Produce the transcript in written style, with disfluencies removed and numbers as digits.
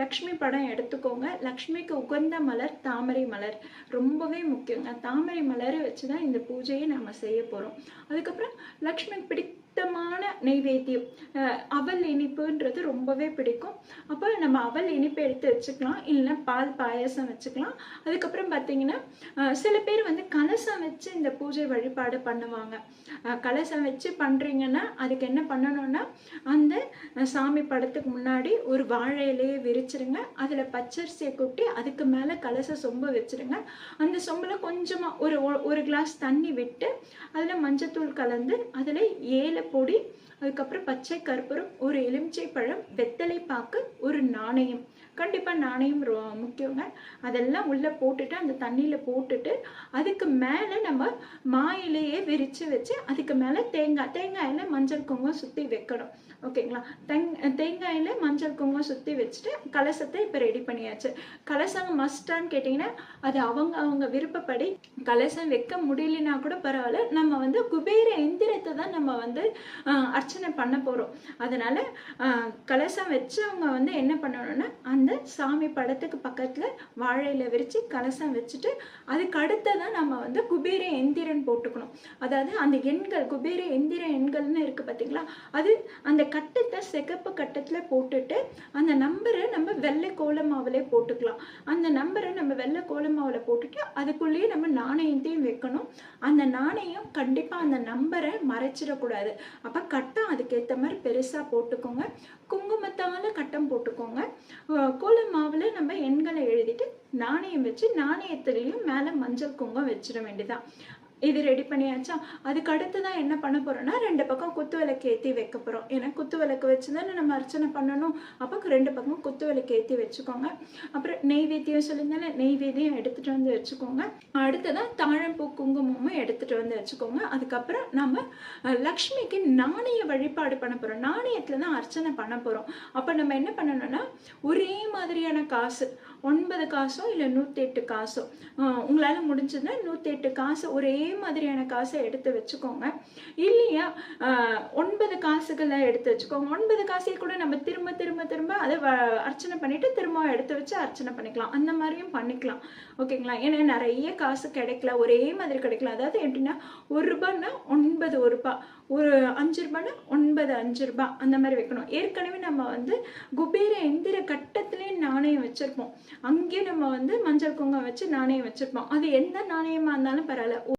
லக்ஷ்மி படம் எடுத்துக்கோங்க. லக்ஷ்மிக்கு உகந்த மலர் தாமரை மலர் ரொம்பவே முக்கியங்க. தாமரை மலரை வச்சு தான் இந்த பூஜையை நம்ம செய்ய போகிறோம். அதுக்கப்புறம் லக்ஷ்மிக்கு பிடித்தமான நெய்வேத்தியம் அவல் இனிப்புன்றது ரொம்பவே பிடிக்கும். அப்போ நம்ம அவல் இனிப்பு எடுத்து வச்சுக்கலாம், இல்லைன்னா பால் பாயசம் வச்சுக்கலாம். அதுக்கப்புறம் பார்த்தீங்கன்னா சில பேர் வந்து கலசம் வச்சு இந்த பூஜை வழிபாடு பண்ணுவாங்க. கலசம் வச்சு பண்ணுறீங்கன்னா அதுக்கு என்ன பண்ணணும்னா, அந்த சாமி படத்துக்கு முன்னாடி ஒரு வாழை இலையை விரிச்சிருங்க. அதில் பச்சரிசியை கொட்டி அதுக்கு மேலே கலச சொம்பு வச்சுருங்க. அந்த சொம்பில் கொஞ்சமாக ஒரு கிளாஸ் தண்ணி விட்டு அதில் மஞ்சத்தூள் கலந்து அதில் ஏலப்பொடி, அதுக்கப்புறம் பச்சை கற்பூரம், ஒரு எலுமிச்சை பழம், வெத்தலை பாக்கு, ஒரு நாணயம், கண்டிப்பாக நாணயம் முக்கியங்க. அதெல்லாம் உள்ளே போட்டுட்டு அந்த தண்ணியில் போட்டுட்டு அதுக்கு மேலே நம்ம மா இலையே விரித்து வச்சு அதுக்கு மேலே தேங்காயில் மஞ்சள் குங்குமம் சுற்றி வைக்கணும். ஓகேங்களா? தேங்காயில் மஞ்சள் குங்குமம் சுற்றி வச்சுட்டு கலசத்தை இப்போ ரெடி பண்ணியாச்சு. கலசம் மஸ்டான்னு கேட்டிங்கன்னா அது அவங்க விருப்பப்படி. கலசம் வைக்க முடியலனா கூட பரவாயில்ல, நம்ம வந்து குபேர எந்திரத்தை தான் நம்ம வந்து அர்ச்சனை பண்ண போகிறோம். அதனால் கலசம் வச்சவங்க வந்து என்ன பண்ணணும்னா, அந்த சாமி படத்துக்கு பக்கத்தில் வாழையில் விரித்து கலசம் வச்சுட்டு அதுக்கு அடுத்ததான் நம்ம வந்து குபேர எந்திரன் போட்டுக்கணும். அதாவது அந்த எண்கள் குபேர எந்திர எண்கள்னு இருக்குது பார்த்தீங்களா, அது அந்த கட்டத்தை சிகப்பு கட்டத்தில் போட்டுட்டு அந்த நம்பரை நம்ம வெள்ளை கோல மாவுலே போட்டுக்கலாம். அந்த நம்பரை நம்ம வெள்ளை கோல மாவில் போட்டுட்டு அதுக்குள்ளேயே நம்ம நாணயத்தையும் வைக்கணும். அந்த நாணயம் கண்டிப்பாக அந்த நம்பரை மறைச்சிடக்கூடாது. அப்போ கட்டம் அதுக்கேற்ற மாதிரி பெருசாக போட்டுக்கோங்க. குங்குமத்தால் கட்டம் போட்டுக்கோங்க. கோல மாவில் நம்ம எண்களை எழுதிட்டு நாணயம் வச்சு நாணயத்துலேயும் மேலே மஞ்சள் குங்குமம் வச்சிட வேண்டியதான். இது ரெடி பண்ணியாச்சா? அதுக்கு அடுத்து தான் என்ன பண்ண போகிறோன்னா, 2 பக்கம் குத்து விளக்கு ஏற்றி வைக்க போகிறோம். ஏன்னா குத்து விளக்கு வச்சு தானே நம்ம அர்ச்சனை பண்ணணும். அப்போ 2 பக்கம் குத்து விளக்கு ஏற்றி வச்சுக்கோங்க. அப்புறம் நெய்வேத்தியம் சொல்லியிருந்தால நெய்வேத்தியம் எடுத்துகிட்டு வந்து வச்சுக்கோங்க. அடுத்ததான் தாழம்பூ குங்குமமும் எடுத்துகிட்டு வந்து வச்சுக்கோங்க. அதுக்கப்புறம் நம்ம லக்ஷ்மிக்கு நாணய வழிபாடு பண்ண போகிறோம். நாணயத்தில் தான் அர்ச்சனை பண்ண போகிறோம். அப்போ நம்ம என்ன பண்ணணும்னா, ஒரே மாதிரியான காசு 9 காசோ இல்லை 108 காசோ, உங்களால் முடிஞ்சதுன்னா 108 காசு ஒரே மாதிரியான காசை எடுத்து வச்சுக்கோங்க. இல்லையா 9 காசுகளை எடுத்து வச்சுக்கோங்க. 9 காசையை கூட நம்ம திரும்ப திரும்ப திரும்ப அதை அர்ச்சனை பண்ணிட்டு திரும்ப எடுத்து வச்சு அர்ச்சனை பண்ணிக்கலாம். அந்த மாதிரியும் பண்ணிக்கலாம். ஓகேங்களா? ஏன்னா நிறைய காசு கிடைக்கல, ஒரே மாதிரி கிடைக்கல. அதாவது எப்படின்னா, 1 ரூபாய்னா 9 1 ரூபாய், ஒரு 5 ரூபாய்னா 9 5 ரூபாய், அந்த மாதிரி வைக்கணும். ஏற்கனவே நம்ம வந்து குபேர எந்திர கட்டத்திலே நாணயம் வச்சிருப்போம். அங்கேயே நம்ம வந்து மஞ்சள் குங்குமம் வச்சு நாணயம் வச்சிருப்போம். அது எந்த நாணயமா இருந்தாலும் பரவாயில்ல.